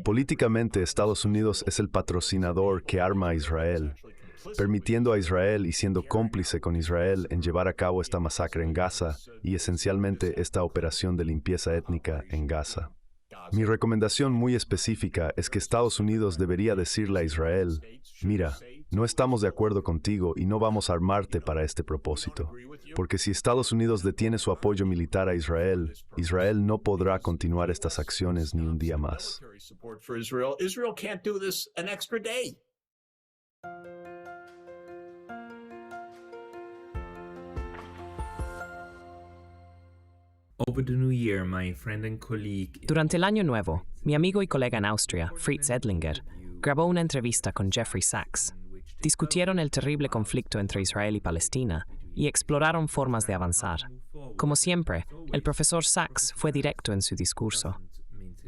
Políticamente, Estados Unidos es el patrocinador que arma a Israel, permitiendo a Israel y siendo cómplice con Israel en llevar a cabo esta masacre en Gaza y esencialmente esta operación de limpieza étnica en Gaza. Mi recomendación muy específica es que Estados Unidos debería decirle a Israel: mira, no estamos de acuerdo contigo y no vamos a armarte para este propósito. Porque si Estados Unidos detiene su apoyo militar a Israel, Israel no podrá continuar estas acciones ni un día más. Durante el Año Nuevo, mi amigo y colega en Austria, Fritz Edlinger, grabó una entrevista con Jeffrey Sachs. Discutieron el terrible conflicto entre Israel y Palestina y exploraron formas de avanzar. Como siempre, el profesor Sachs fue directo en su discurso.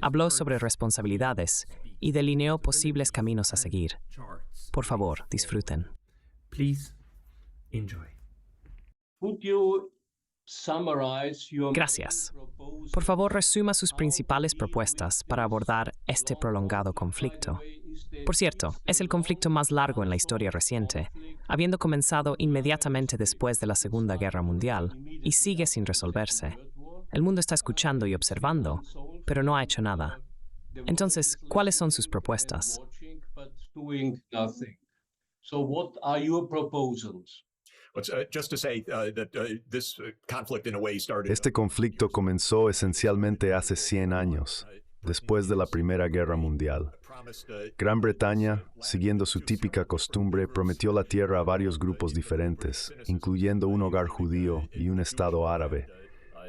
Habló sobre responsabilidades y delineó posibles caminos a seguir. Por favor, disfruten. Please enjoy. Gracias. Por favor, resuma sus principales propuestas para abordar este prolongado conflicto. Por cierto, es el conflicto más largo en la historia reciente, habiendo comenzado inmediatamente después de la Segunda Guerra Mundial, y sigue sin resolverse. El mundo está escuchando y observando, pero no ha hecho nada. Entonces, ¿cuáles son sus propuestas? Este conflicto comenzó esencialmente hace 100 años, después de la Primera Guerra Mundial. Gran Bretaña, siguiendo su típica costumbre, prometió la tierra a varios grupos diferentes, incluyendo un hogar judío y un estado árabe,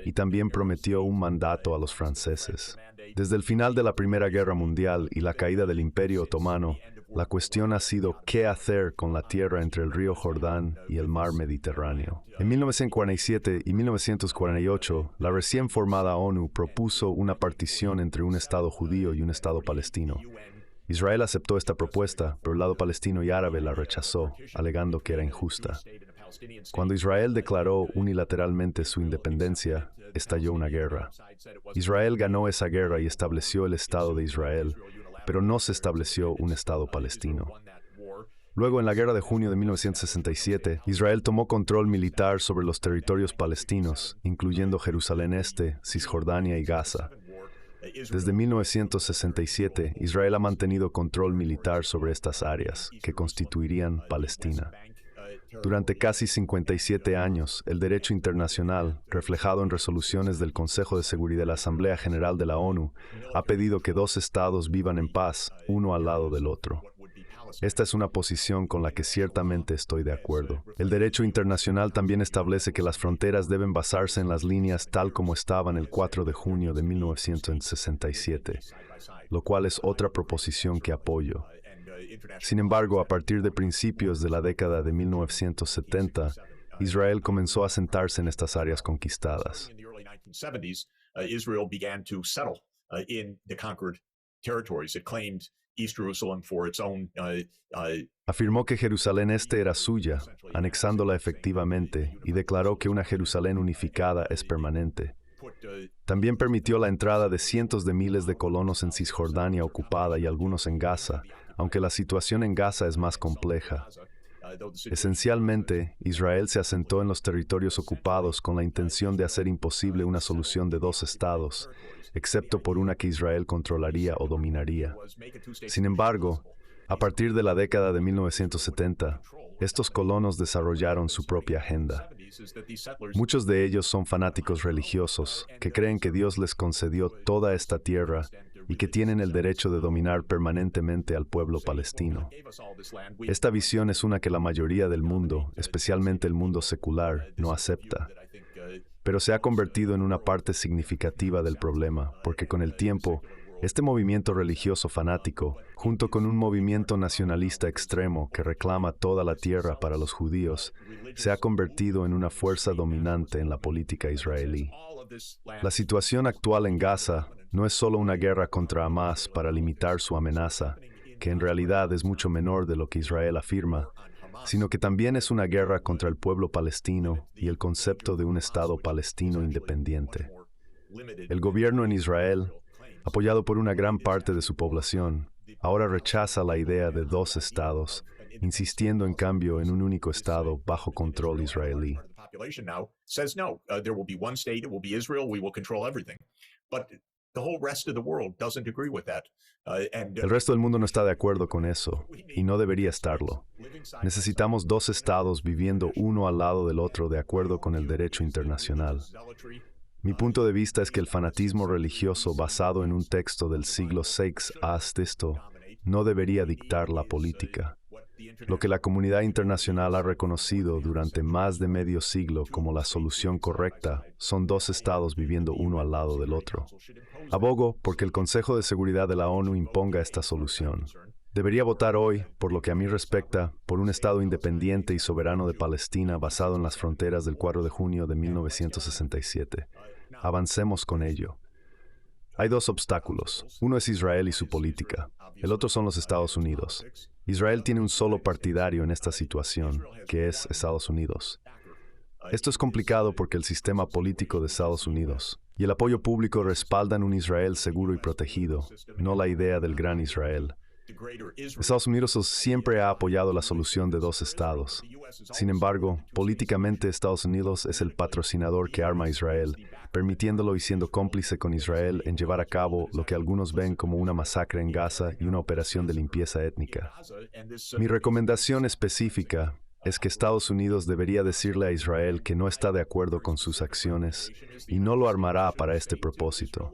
y también prometió un mandato a los franceses. Desde el final de la Primera Guerra Mundial y la caída del Imperio Otomano, la cuestión ha sido qué hacer con la tierra entre el río Jordán y el mar Mediterráneo. En 1947 y 1948, la recién formada ONU propuso una partición entre un Estado judío y un Estado palestino. Israel aceptó esta propuesta, pero el lado palestino y árabe la rechazó, alegando que era injusta. Cuando Israel declaró unilateralmente su independencia, estalló una guerra. Israel ganó esa guerra y estableció el Estado de Israel, pero no se estableció un Estado palestino. Luego, en la Guerra de Junio de 1967, Israel tomó control militar sobre los territorios palestinos, incluyendo Jerusalén Este, Cisjordania y Gaza. Desde 1967, Israel ha mantenido control militar sobre estas áreas, que constituirían Palestina. Durante casi 57 años, el derecho internacional, reflejado en resoluciones del Consejo de Seguridad de la Asamblea General de la ONU, ha pedido que dos estados vivan en paz, uno al lado del otro. Esta es una posición con la que ciertamente estoy de acuerdo. El derecho internacional también establece que las fronteras deben basarse en las líneas tal como estaban el 4 de junio de 1967, lo cual es otra proposición que apoyo. Sin embargo, a partir de principios de la década de 1970, Israel comenzó a asentarse en estas áreas conquistadas. Afirmó que Jerusalén Este era suya, anexándola efectivamente, y declaró que una Jerusalén unificada es permanente. También permitió la entrada de cientos de miles de colonos en Cisjordania ocupada y algunos en Gaza, aunque la situación en Gaza es más compleja. Esencialmente, Israel se asentó en los territorios ocupados con la intención de hacer imposible una solución de dos estados, excepto por una que Israel controlaría o dominaría. Sin embargo, a partir de la década de 1970, estos colonos desarrollaron su propia agenda. Muchos de ellos son fanáticos religiosos que creen que Dios les concedió toda esta tierra y que tienen el derecho de dominar permanentemente al pueblo palestino. Esta visión es una que la mayoría del mundo, especialmente el mundo secular, no acepta. Pero se ha convertido en una parte significativa del problema, porque con el tiempo, este movimiento religioso fanático, junto con un movimiento nacionalista extremo que reclama toda la tierra para los judíos, se ha convertido en una fuerza dominante en la política israelí. La situación actual en Gaza no es solo una guerra contra Hamás para limitar su amenaza, que en realidad es mucho menor de lo que Israel afirma, sino que también es una guerra contra el pueblo palestino y el concepto de un Estado palestino independiente. El gobierno en Israel, apoyado por una gran parte de su población, ahora rechaza la idea de dos estados, insistiendo en cambio en un único estado bajo control israelí. El resto del mundo no está de acuerdo con eso, y no debería estarlo. Necesitamos dos estados viviendo uno al lado del otro de acuerdo con el derecho internacional. Mi punto de vista es que el fanatismo religioso basado en un texto del siglo VI a.C. no debería dictar la política. Lo que la comunidad internacional ha reconocido durante más de medio siglo como la solución correcta son dos estados viviendo uno al lado del otro. Abogo porque el Consejo de Seguridad de la ONU imponga esta solución. Debería votar hoy, por lo que a mí respecta, por un Estado independiente y soberano de Palestina basado en las fronteras del 4 de junio de 1967. Avancemos con ello. Hay dos obstáculos. Uno es Israel y su política. El otro son los Estados Unidos. Israel tiene un solo partidario en esta situación, que es Estados Unidos. Esto es complicado porque el sistema político de Estados Unidos y el apoyo público respaldan un Israel seguro y protegido, no la idea del gran Israel. Estados Unidos siempre ha apoyado la solución de dos estados. Sin embargo, políticamente Estados Unidos es el patrocinador que arma a Israel, permitiéndolo y siendo cómplice con Israel en llevar a cabo lo que algunos ven como una masacre en Gaza y una operación de limpieza étnica. Mi recomendación específica es que Estados Unidos debería decirle a Israel que no está de acuerdo con sus acciones y no lo armará para este propósito.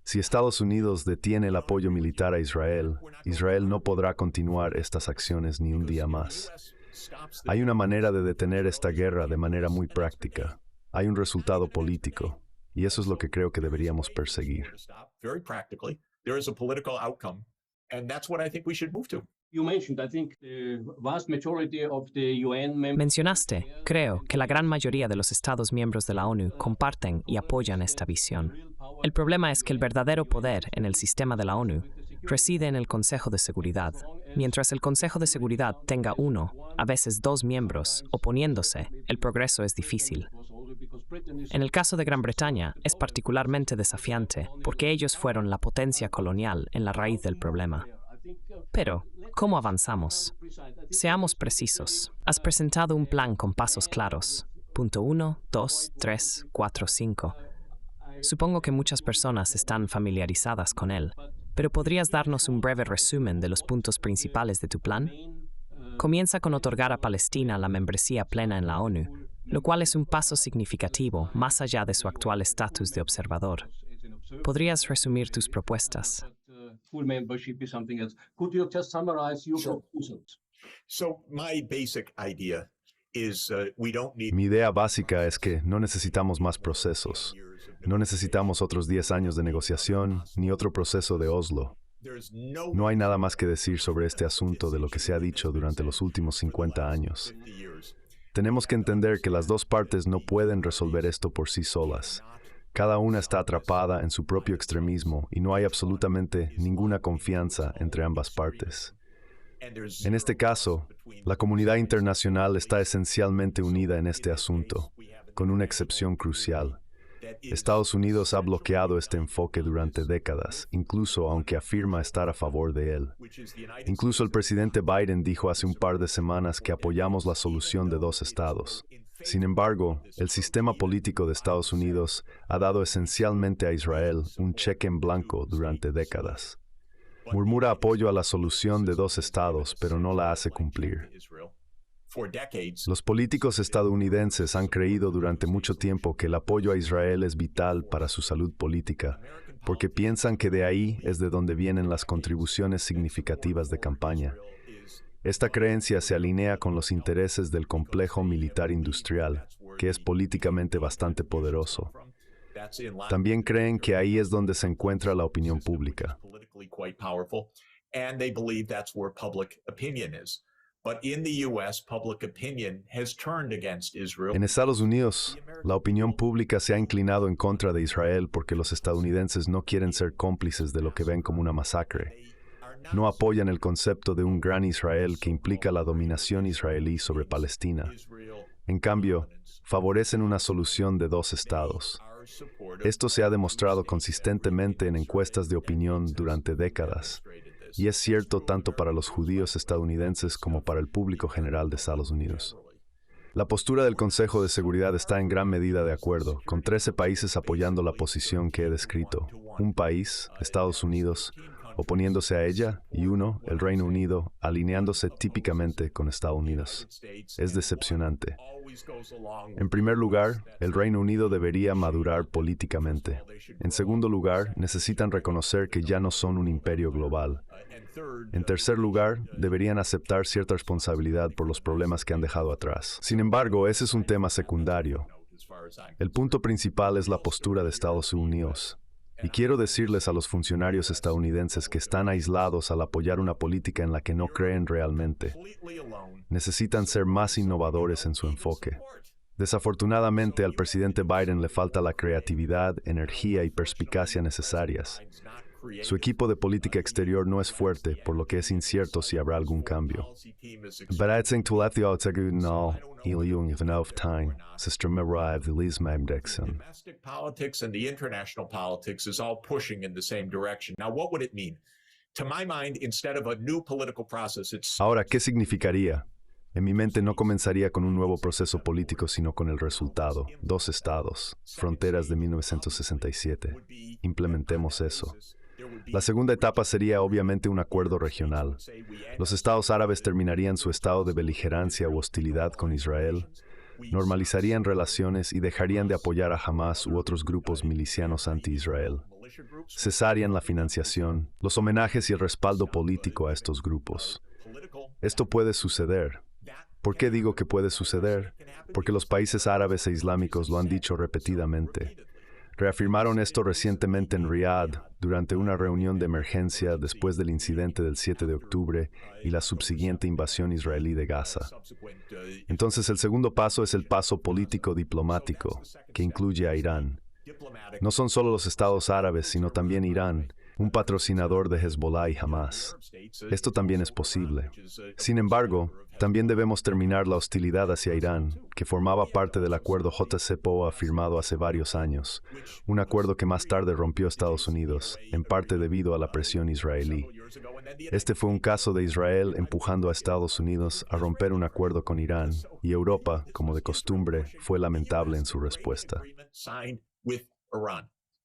Si Estados Unidos detiene el apoyo militar a Israel, Israel no podrá continuar estas acciones ni un día más. Hay una manera de detener esta guerra de manera muy práctica. Hay un resultado político, y eso es lo que creo que deberíamos perseguir. Mencionaste, creo, que la gran mayoría de los Estados miembros de la ONU comparten y apoyan esta visión. El problema es que el verdadero poder en el sistema de la ONU reside en el Consejo de Seguridad. Mientras el Consejo de Seguridad tenga uno, a veces dos miembros, oponiéndose, el progreso es difícil. En el caso de Gran Bretaña, es particularmente desafiante porque ellos fueron la potencia colonial en la raíz del problema. Pero, ¿cómo avanzamos? Seamos precisos. Has presentado un plan con pasos claros. Punto 1, 2, 3, 4, 5. Supongo que muchas personas están familiarizadas con él, pero ¿podrías darnos un breve resumen de los puntos principales de tu plan? Comienza con otorgar a Palestina la membresía plena en la ONU, lo cual es un paso significativo más allá de su actual estatus de observador. ¿Podrías resumir tus propuestas? Mi idea básica es que no necesitamos más procesos. No necesitamos otros 10 años de negociación, ni otro proceso de Oslo. No hay nada más que decir sobre este asunto de lo que se ha dicho durante los últimos 50 años. Tenemos que entender que las dos partes no pueden resolver esto por sí solas. Cada una está atrapada en su propio extremismo y no hay absolutamente ninguna confianza entre ambas partes. En este caso, la comunidad internacional está esencialmente unida en este asunto, con una excepción crucial. Estados Unidos ha bloqueado este enfoque durante décadas, incluso aunque afirma estar a favor de él. Incluso el presidente Biden dijo hace un par de semanas que apoyamos la solución de dos estados. Sin embargo, el sistema político de Estados Unidos ha dado esencialmente a Israel un cheque en blanco durante décadas. Murmura apoyo a la solución de dos estados, pero no la hace cumplir. Los políticos estadounidenses han creído durante mucho tiempo que el apoyo a Israel es vital para su salud política, porque piensan que de ahí es de donde vienen las contribuciones significativas de campaña. Esta creencia se alinea con los intereses del complejo militar industrial, que es políticamente bastante poderoso. También creen que ahí es donde se encuentra la opinión pública. En Estados Unidos, la opinión pública se ha inclinado en contra de Israel porque los estadounidenses no quieren ser cómplices de lo que ven como una masacre. No apoyan el concepto de un gran Israel que implica la dominación israelí sobre Palestina. En cambio, favorecen una solución de dos estados. Esto se ha demostrado consistentemente en encuestas de opinión durante décadas, y es cierto tanto para los judíos estadounidenses como para el público general de Estados Unidos. La postura del Consejo de Seguridad está en gran medida de acuerdo, con 13 países apoyando la posición que he descrito, un país, Estados Unidos, oponiéndose a ella, y uno, el Reino Unido, alineándose típicamente con Estados Unidos. Es decepcionante. En primer lugar, el Reino Unido debería madurar políticamente. En segundo lugar, necesitan reconocer que ya no son un imperio global. En tercer lugar, deberían aceptar cierta responsabilidad por los problemas que han dejado atrás. Sin embargo, ese es un tema secundario. El punto principal es la postura de Estados Unidos. Y quiero decirles a los funcionarios estadounidenses que están aislados al apoyar una política en la que no creen realmente. Necesitan ser más innovadores en su enfoque. Desafortunadamente, al presidente Biden le falta la creatividad, energía y perspicacia necesarias. Su equipo de política exterior no es fuerte, por lo que es incierto si habrá algún cambio. Domestic politics and the international politics is all pushing in the same direction. Now, what would it mean? To my mind, instead of a new political process, it's... Ahora, ¿qué significaría? En mi mente no comenzaría con un nuevo proceso político, sino con el resultado. 2 estados, fronteras de 1967. Implementemos eso. La segunda etapa sería obviamente un acuerdo regional. Los estados árabes terminarían su estado de beligerancia u hostilidad con Israel, normalizarían relaciones y dejarían de apoyar a Hamas u otros grupos milicianos anti-Israel. Cesarían la financiación, los homenajes y el respaldo político a estos grupos. Esto puede suceder. ¿Por qué digo que puede suceder? Porque los países árabes e islámicos lo han dicho repetidamente. Reafirmaron esto recientemente en Riad durante una reunión de emergencia después del incidente del 7 de octubre y la subsiguiente invasión israelí de Gaza. Entonces, el segundo paso es el paso político-diplomático, que incluye a Irán. No son solo los estados árabes, sino también Irán, un patrocinador de Hezbollah y Hamas. Esto también es posible. Sin embargo, también debemos terminar la hostilidad hacia Irán, que formaba parte del acuerdo JCPOA firmado hace varios años, un acuerdo que más tarde rompió Estados Unidos, en parte debido a la presión israelí. Este fue un caso de Israel empujando a Estados Unidos a romper un acuerdo con Irán, y Europa, como de costumbre, fue lamentable en su respuesta.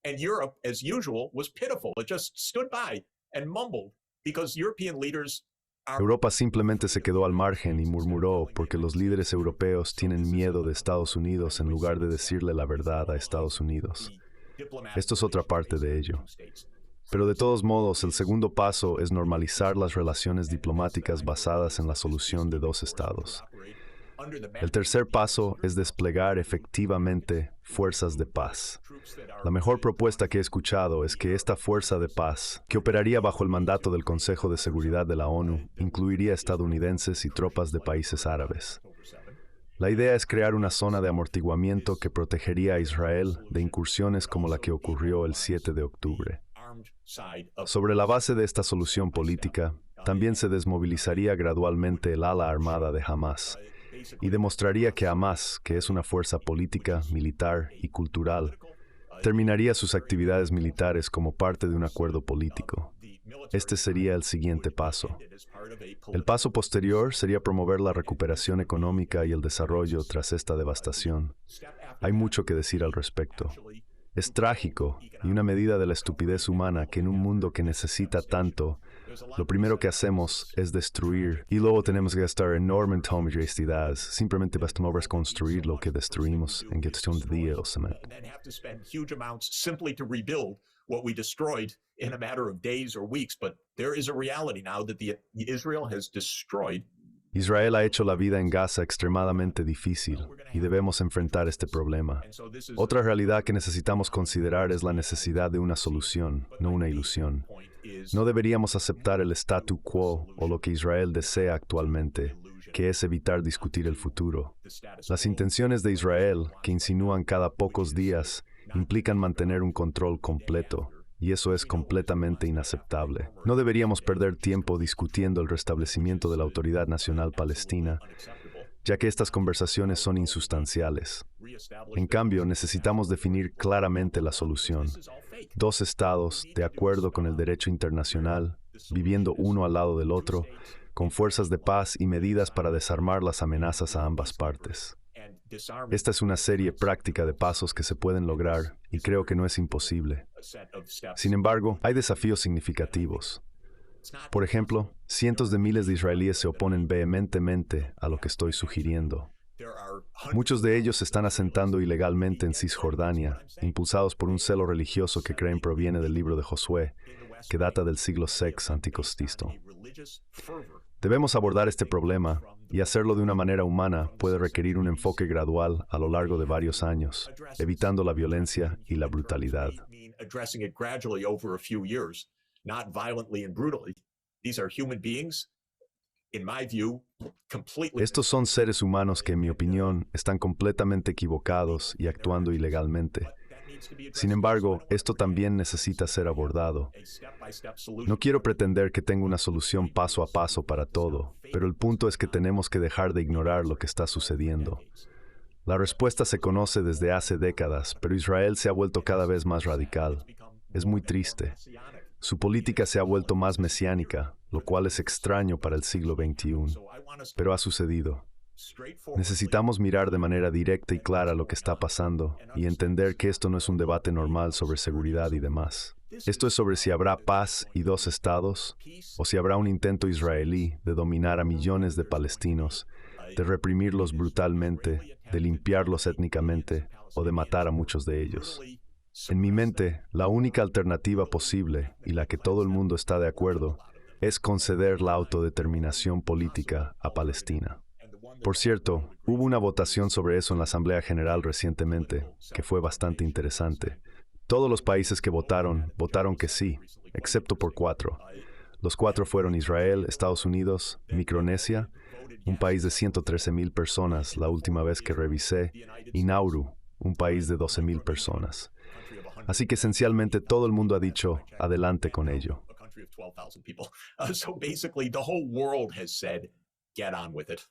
And Europe, as usual, was pitiful. It just stood by and mumbled because European leaders are... Europa simplemente se quedó al margen y murmuró porque los líderes europeos tienen miedo de Estados Unidos en lugar de decirle la verdad a Estados Unidos. Esto es otra parte de ello. Pero de todos modos, el segundo paso es normalizar las relaciones diplomáticas basadas en la solución de 2 estados. El tercer paso es desplegar efectivamente fuerzas de paz. La mejor propuesta que he escuchado es que esta fuerza de paz, que operaría bajo el mandato del Consejo de Seguridad de la ONU, incluiría estadounidenses y tropas de países árabes. La idea es crear una zona de amortiguamiento que protegería a Israel de incursiones como la que ocurrió el 7 de octubre. Sobre la base de esta solución política, también se desmovilizaría gradualmente el ala armada de Hamas, y demostraría que Hamas, que es una fuerza política, militar y cultural, terminaría sus actividades militares como parte de un acuerdo político. Este sería el siguiente paso. El paso posterior sería promover la recuperación económica y el desarrollo tras esta devastación. Hay mucho que decir al respecto. Es trágico y una medida de la estupidez humana que en un mundo que necesita tanto, lo primero que hacemos es destruir y luego tenemos que gastar enormes cantidades. Simplemente bastamos reconstruir lo que destruimos en cuestión de días o semanas. What we destroyed in a matter of days or weeks, but there is a reality now that Israel has destroyed. Israel ha hecho la vida en Gaza extremadamente difícil y debemos enfrentar este problema. Otra realidad que necesitamos considerar es la necesidad de una solución, no una ilusión. No deberíamos aceptar el statu quo o lo que Israel desea actualmente, que es evitar discutir el futuro. Las intenciones de Israel, que insinúan cada pocos días, implican mantener un control completo, y eso es completamente inaceptable. No deberíamos perder tiempo discutiendo el restablecimiento de la Autoridad Nacional Palestina, ya que estas conversaciones son insustanciales. En cambio, necesitamos definir claramente la solución. Dos estados, de acuerdo con el derecho internacional, viviendo uno al lado del otro, con fuerzas de paz y medidas para desarmar las amenazas a ambas partes. Esta es una serie práctica de pasos que se pueden lograr y creo que no es imposible. Sin embargo, hay desafíos significativos. Por ejemplo, cientos de miles de israelíes se oponen vehementemente a lo que estoy sugiriendo. Muchos de ellos se están asentando ilegalmente en Cisjordania, impulsados por un celo religioso que creen proviene del libro de Josué, que data del siglo VI anticristo. Debemos abordar este problema, y hacerlo de una manera humana puede requerir un enfoque gradual a lo largo de varios años, evitando la violencia y la brutalidad. Not violently and brutally. These are human beings, in my view, completely. Estos son seres humanos que, en mi opinión, están completamente equivocados y actuando ilegalmente. Sin embargo, esto también necesita ser abordado. No quiero pretender que tenga una solución paso a paso para todo, pero el punto es que tenemos que dejar de ignorar lo que está sucediendo. La respuesta se conoce desde hace décadas, pero Israel se ha vuelto cada vez más radical. Es muy triste. Su política se ha vuelto más mesiánica, lo cual es extraño para el siglo XXI, pero ha sucedido. Necesitamos mirar de manera directa y clara lo que está pasando y entender que esto no es un debate normal sobre seguridad y demás. Esto es sobre si habrá paz y dos estados, o si habrá un intento israelí de dominar a millones de palestinos, de reprimirlos brutalmente, de limpiarlos étnicamente o de matar a muchos de ellos. En mi mente, la única alternativa posible, y la que todo el mundo está de acuerdo, es conceder la autodeterminación política a Palestina. Por cierto, hubo una votación sobre eso en la Asamblea General recientemente, que fue bastante interesante. Todos los países que votaron que sí, excepto por 4. Los 4 fueron Israel, Estados Unidos, Micronesia, un país de 113,000 personas la última vez que revisé, y Nauru, un país de 12,000 personas. Así que esencialmente todo el mundo ha dicho, adelante con ello. So basically, the whole world has said, get on with it.